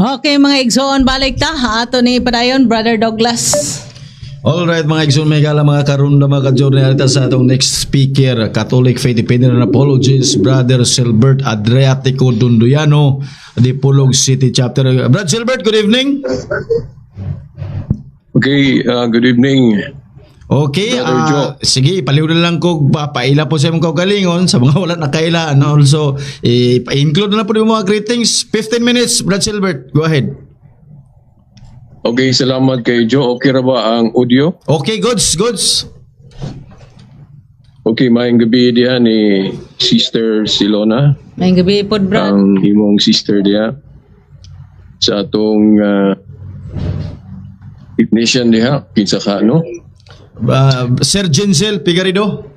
Okay mga igsoon, balik ta. Ato ni padayon, Brother Douglas. Alright mga igsoon, may gala mga karon na mga journalista sa atong next speaker, Catholic Faith Dependent Apologist, Brother Silbert Adriatico Dunduyano, Dipolog City Chapter. Brother Silbert, good evening. Okay, good evening. Okay, Brother Joe. sige, paliw na lang ko, paila po sa imong kaugalingon, sa mga wala nakailaan. Also, pa-include na po yung mga greetings. 15 minutes, Brother Silbert, go ahead. Okay, salamat kay Joe. Okay ra ba ang audio? Okay, goods. Okay, maayong gabi diyan ni Sister Silona, May gabi po, bro. ang imong sister diya sa atong technician diha, kinsa ka, no? Sir Jinsel Pigarido.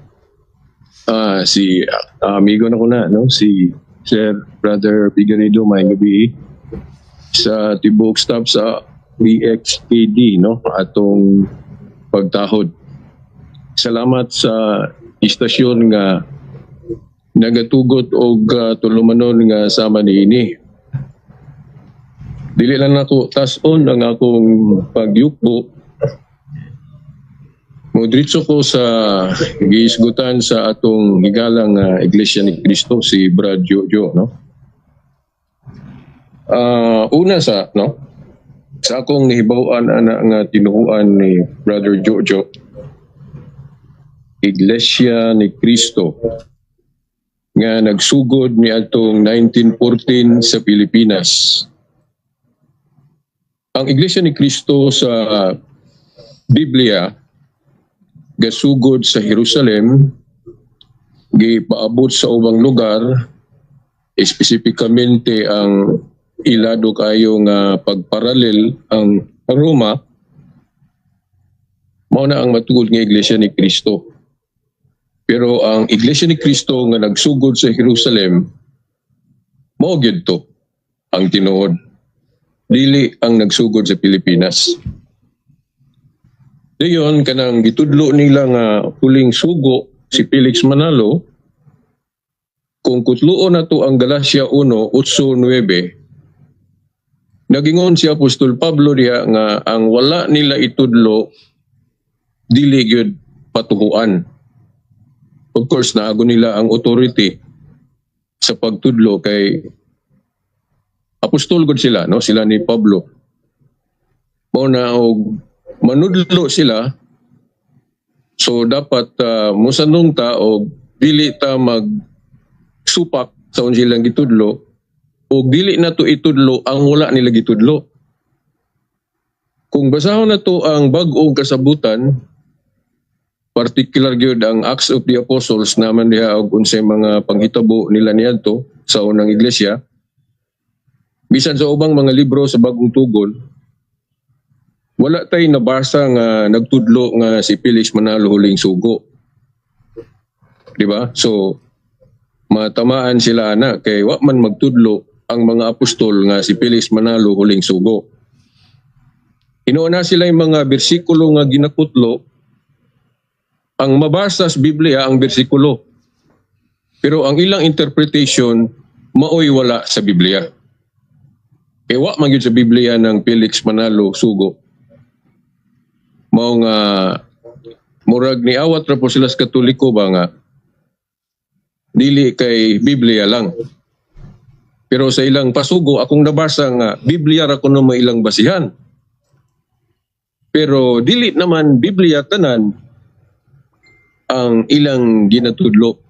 Si amigo na ko na, no? Si Sir Brother Figueredo, maayong gabi sa tibok staff sa BXAD, no? Atong pagtahod. Salamat sa istasyon nga nagatugot og tulumanon nga sama niini. Dili lang ako tas-on ang akong pagyukbo. Modritso ko sa giisgutan sa atong higalang Iglesia ni Cristo, si Brad Jojo, no? Una sa, no? Sa akong nahibawan ana nga tinuuan ni Brother Jojo, Iglesia ni Cristo nga nagsugod ni atong 1914 sa Pilipinas. Ang Iglesia ni Cristo sa Biblia gasugod sa Jerusalem, gipaabot sa ubang lugar, espesipikamente ang ilado kayo nga pagparalel ang Roma, mao na ang matugod nga Iglesia ni Cristo. Pero ang Iglesia ni Cristo nga nagsugod sa Jerusalem, mao gyud to ang tinuod. Dili ang nagsugod sa Pilipinas. Dayon kanang gitudlo nila nga huling sugo si Felix Manalo, kung kutluon na to ang Galacia 1:8-9, nagingon si Apostol Pablo diha nga ang wala nila itudlo dili gyud patuhuan. Of course, naago nila ang authority sa pagtudlo kay apostol gud sila, no? Sila ni Pablo. Mao na og manudlo sila, so dapat musanong ta og dili ta magsupak sa silang gitudlo o dili na to itudlo ang wala nila gitudlo. Kung basahon na to ang bag-ong kasabutan, particular gyud ang Acts of the Apostles naman diha og unsay mga panghitabo nila niadto sa unang iglesia, bisan sa ubang mga libro sa bagong tugon, wala tay nabasa nga nagtudlo nga si Felix Manalo huling sugo. Di ba? So matamaan sila ana kay wa man magtudlo ang mga apostol nga si Felix Manalo huling sugo. Inuuna sila yung mga bersikulo nga ginakutlo. Ang mabasa sa Biblia ang bersikulo. Pero ang ilang interpretation maoy wala sa Biblia. Kaya wa man gyud sa Biblia ng Felix Manalo sugo. Mao nga murag ni awat ra po sila sa Katoliko ba nga dili kay Biblia lang. Pero sa ilang pasugo akong nabasa nga Biblia ra kuno may ilang basihan. Pero dili naman Biblia tanan ang ilang ginatudlo.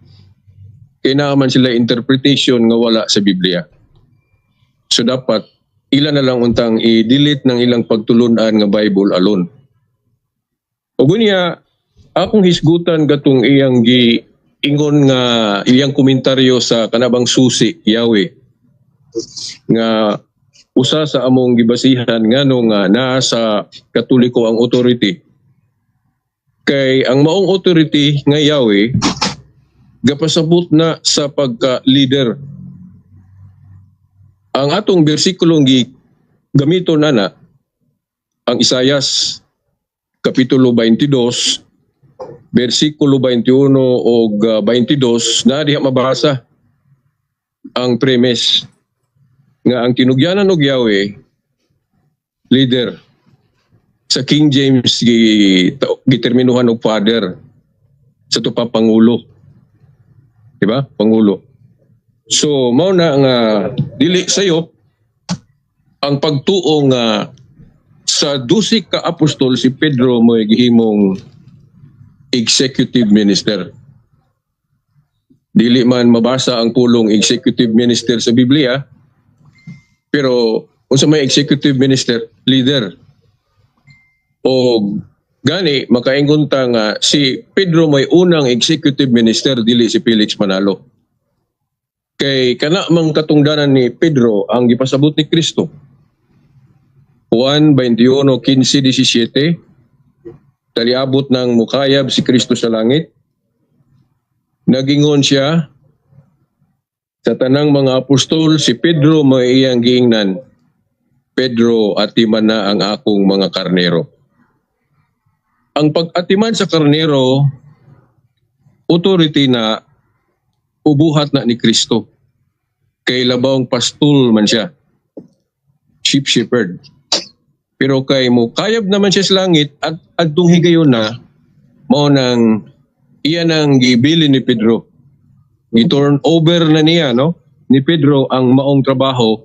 Kaya naman sila interpretation nga wala sa Biblia. So dapat ilan na lang untang i-delete ng ilang pagtulunan nga Bible alone. O gunya, akong hisgutan gatong iyang giingon nga iyang komentaryo sa kanabang susi, Yahweh, nga usa sa among gibasihan ngano nga naa sa Katoliko ang authority. Kay ang maong authority nga Yahweh, gapasabot na sa pagka-leader. Ang atong bersikulong gamiton na ang Isayas Kapitulo 22, versikulo 21 o 22, na diha mabasa ang premise. nga ang tinugyanan og Yahweh leader sa King James giterminuhan og father sa tupa pangulo. Di ba? Pangulo. So mao na nga dili sayo ang pagtuo nga sa 12 ka apostol si Pedro mo gihimong executive minister. Dili man mabasa ang pulong executive minister sa Biblia, pero unsa may executive minister, leader. O gani makaingon ta nga si Pedro may unang executive minister, dili si Felix Manalo. Kay kana mang katungdanan ni Pedro ang gipasabot ni Kristo. Juan 21:15-17, taliabot ng mukayab si Kristo sa langit. Nagingon siya sa tanang mga apostol, si Pedro may iyang giingnan, Pedro, atiman na ang akong mga karnero. Ang pag-atiman sa karnero, authority na ubuhat na ni Kristo. Kay labawang pastul man siya, sheep shepherd. Pero kay mo kayab naman siya sa langit at adtong higayon na mao nang iyan ang gibili ni Pedro. Gi-turn over na niya ni Pedro ang maong trabaho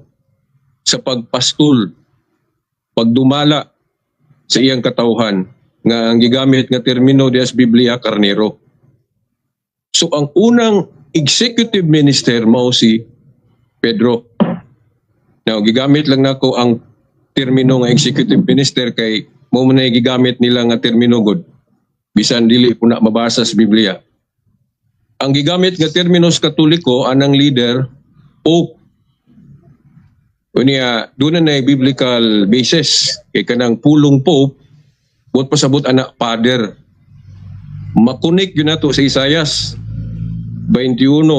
sa pagpastul, pagdumala sa iyang katawhan nga ang gigamit nga termino dias Biblia karnero. So ang unang executive minister mao si Pedro. Now gigamit lang nako ang termino nga executive minister kay mo man ay gigamit nila nga termino god bisan dili ko na mabasa sa Biblia. Ang gigamit nga termino sa Katoliko anang leader pope. Unya doon na biblical basis kay kanang pulong pope buot pasabot anak father. Makunik yun nato sa Isaias 21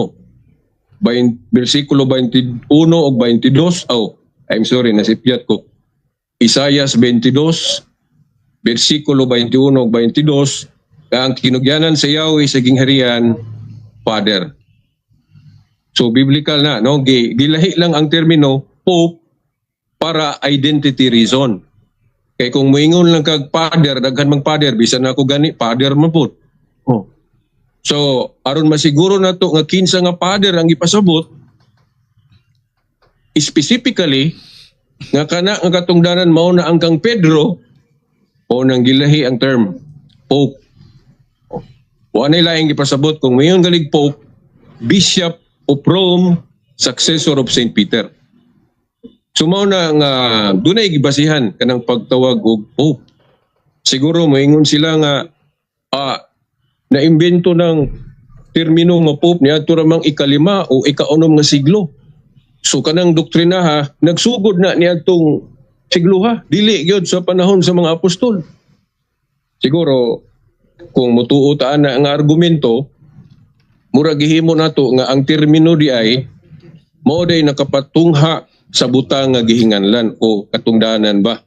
versikulo 21 o 22. I'm sorry, nasipyat ko. Isaias 22, versikulo 21 o 22, ang kinugyanan sa Yahweh sa gingharian, Father. So, biblical na, gilahi lang ang termino, Pope, para identity reason. Kaya kung moingon lang kag Father, daghan mang Father, bisan ako gani, Father man po. So, aron masiguro na to nga kinsa nga Father ang ipasabot, specifically, nga kana ang katungdanan mao na ang kang Pedro o nang gilahi ang term Pope. O anay laing gipasabot kung mayon galig Pope, Bishop of Rome, successor of St. Peter. So mao na nga dunay gibasihan kanang pagtawag og Pope. Siguro moingon sila nga naimbento ng termino nga Pope niadto ramang ikalima o ikaunom nga siglo. So kanang doktrina nagsugod na niadtong siglo dili gyud sa panahon sa mga apostol. Siguro kung mutuo ta na ang argumento, mura gihimo nato nga ang termino di ay mao day nakapatungha sa butang nga gihinganlan o katungdanan ba.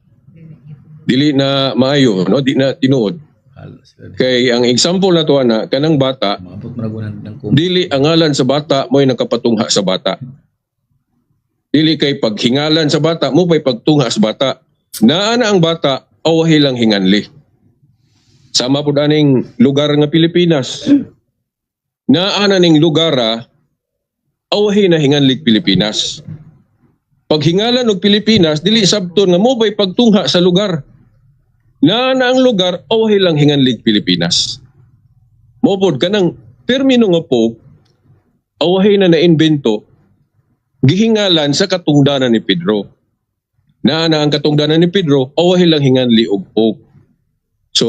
Dili na maayo, di na tinuod. Kay ang example na to ana kanang bata, dili ang ngalan sa bata mo'y nakapatungha sa bata. Dili kay paghingalan sa bata, mo pa'y pagtungha sa bata. Naana ang bata, awahi lang hinganli. Sama po daning lugar nga Pilipinas. Naana ning lugar, awahi na hinganli Pilipinas. Paghingalan og Pilipinas, dili sabton nga mo pa'y pagtungha sa lugar. Naana ang lugar, awahi lang hinganli Pilipinas. Mopod ka ng termino nga po, awahi na naimbento, gihingalan sa katungdanan ni Pedro. Naana ang katungdanan ni Pedro, awahi lang hinganli og Pope. So,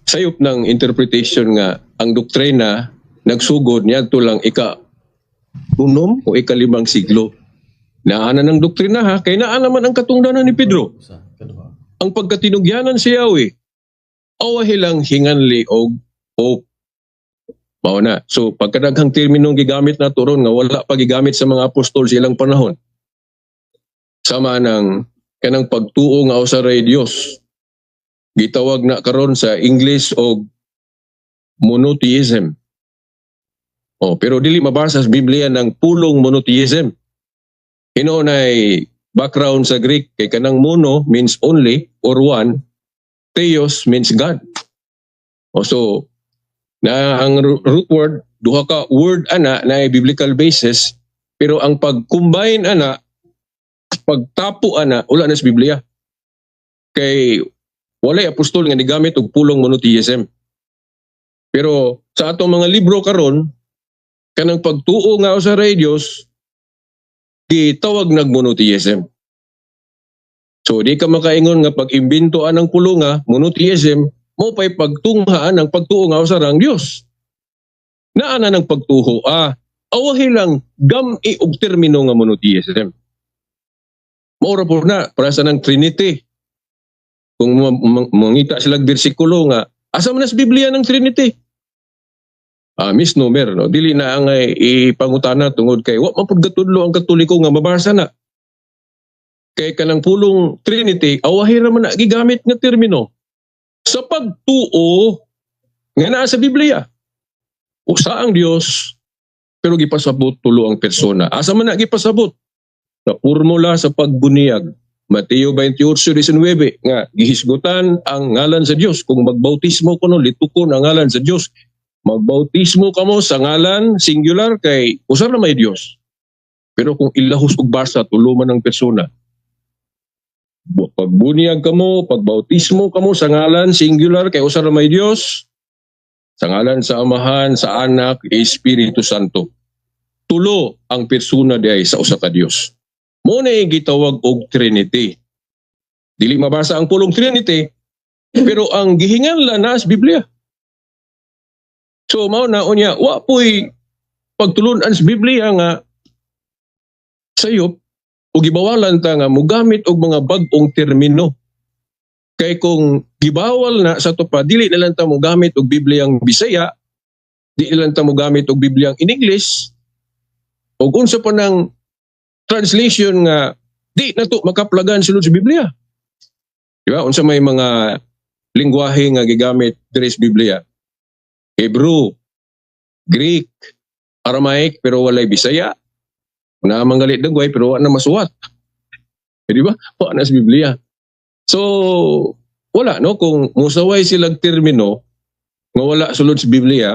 sayop ng interpretation nga ang doktrina nagsugod niadto lang ika-unom o ika-5 siglo. Naana ng doktrina kay naana man ang katungdanan ni Pedro. Ang pagkatinugyanan si Yahweh, awahi lang hinganli og Pope. Mao na. So pagkadaghang terminong gigamit na turon nga wala pa gigamit sa mga apostol silang panahon. Sama ng kanang pagtuo nga usaray Dios. Gitawag na karon sa English og monotheism. Pero dili mabasa sa Biblia ng pulong monotheism. Hinunay background sa Greek kay kanang mono means only or one, theos means God. O so na ang root word duha ka word ana na biblical basis, pero ang pag-combine ana, pagtapo ana wala na sa Biblia. Kay walay apostol nga nigamit og pulong monotheism. Pero sa atong mga libro karon kanang pagtuo nga usa ra Dios gitawag nag monotheism. So di ka makaingon nga pag-imbento anang pulonga monotheism mo pay pagtunghaan ang pagtuo nga usa rang Dios. Naana ng pagtuho awahi lang gam-i og termino nga monotheism. Maura po na para sa ng Trinity. Kung mangita silang bersikulo nga asa man sa Biblia ng Trinity? Misnomer, no? Dili na ang ipangutana tungod kay wa man pud gatudlo ang Katoliko nga mabasa na. Kay kanang pulong Trinity, awahi ra man na gigamit nga termino sa pagtuo nga naa sa Biblia. Usa ang Dios pero gipasabot tulo ang persona. Asa man na gipasabot? Sa formula sa pagbunyag. Mateo 28:19 nga gihisgutan ang ngalan sa Dios. Kung magbautismo kuno litukon ang ngalan sa Dios. Magbautismo kamo sa ngalan singular kay usa ra may Dios. Pero kung ilahos og basa tulo man ang persona. Pagbunyag kamo, pagbautismo kamo sa ngalan singular kay usa ra may Dios. Sa ngalan sa Amahan, sa Anak, Espiritu Santo. Tulo ang persona diay sa usa ka Dios. Mo na gitawag og Trinity. Dili mabasa ang pulong Trinity, pero ang gihinganlan na sa Biblia. So mao na unya wa poy pagtulon-an sa Biblia nga sayop o gibawalan ta nga mogamit og mga bag-ong termino. Kay kung gibawal na sa tupa dili na lang ta mogamit og Bibliang Bisaya, di na lang ta mogamit og Bibliang in English. Og unsa pa nang translation nga di na to makaplagan sulod sa Biblia. Di ba? Unsa may mga lingwahe nga gigamit diri sa Biblia? Hebrew, Greek, Aramaic pero walay Bisaya. Na manggalit dagway pero wala na masuwat. Di ba? Wala na sa Biblia. So, wala no kung musaway silang termino nga wala sulod sa Biblia.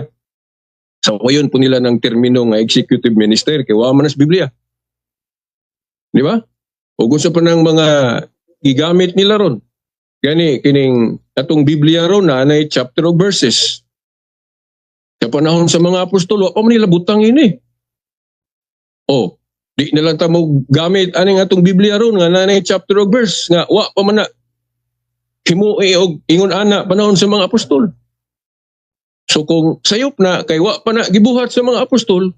So, wayon po nila ng termino nga executive minister kay wala man na sa Biblia. Di ba? O gusto pa ng mga gigamit nila ron. Gani, kining atong Biblia ron na anay chapter of verses. Sa panahon sa mga apostol, wa pa man nila butang ini. O, di na lang tamo gamit aning atong Biblia ron nga nanay chapter of verse nga wa pa man na himuay og ingon ana panahon sa mga apostol. So kung sayop na kay wa pa na gibuhat sa mga apostol,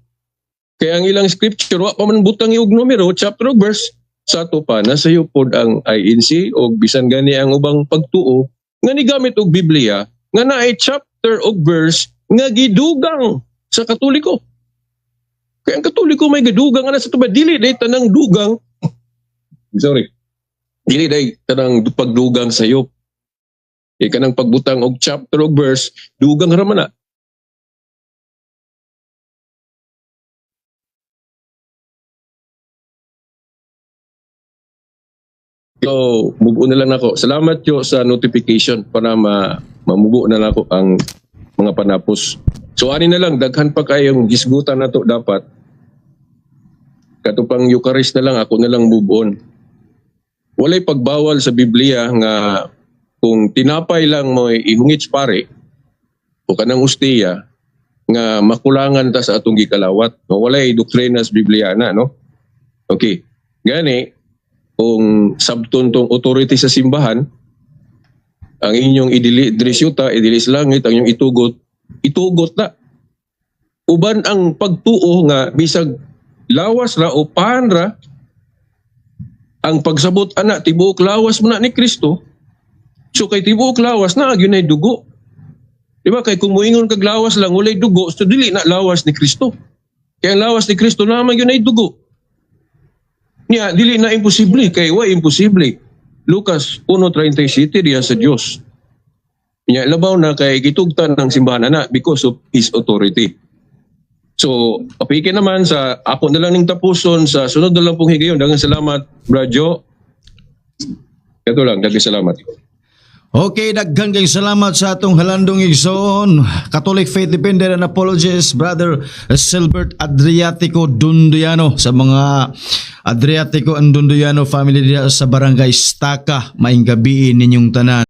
kay ang ilang scripture wa pa man butang og numero, chapter of verse, sa ato pa nasayop pod ang INC og bisan gani ang ubang pagtuo nga nigamit og Biblia nga naay chapter of verse nga gidugang sa Katoliko. Kaya ang Katoliko may gadugang ana sa tuba dili day tanang dugang. Sorry. Dili day tanang pagdugang sayop. Kanang pagbutang og chapter og verse, dugang ra man na. So, mugo na lang ako. Salamat yo sa notification para mamugo na lang ako ang mga panapos. So, ani na lang, daghan pa kayong gisgutan na to dapat. Katupang Eucharist na lang, ako na lang move on. Walay pagbawal sa Biblia nga kung tinapay lang mo ihungit pare o kanang ustiya nga makulangan ta sa atong gikalawat. No? Walay doktrina sa Biblia na, no? Okay. Gani, kung sabtuntong authority sa simbahan, ang inyong idilisyuta, idilis langit, ang inyong itugot na. Uban ang pagtuo nga, bisag lawas ra o pahan ra, ang pagsabot ana, tibuok lawas mo na ni Kristo, so kay tibuok lawas na, yun ay dugo. Diba? Kay kung muingon kag lawas lang, walay dugo, so dili na lawas ni Kristo. Kaya ang lawas ni Kristo naman yun ay dugo. Niya, dili na imposible, kay wa imposible. Lucas 1:37 diya sa Dios. Niya, labaw na kay gitugtan ng simbahan na because of His authority. So, apikin naman sa ako na lang ning tapuson sa sunod na lang pong higayon. Daghang salamat, Bradjo. Ito lang, daghang salamat. Okay, daghang kayong salamat sa atong halandong igsoon. Catholic Faith Defender and Apologist, Brother Silbert Adriatico Dunduyano, sa mga Adriatico and Dunduyano family diya sa Barangay Staka. Maing gabi ninyong tanan.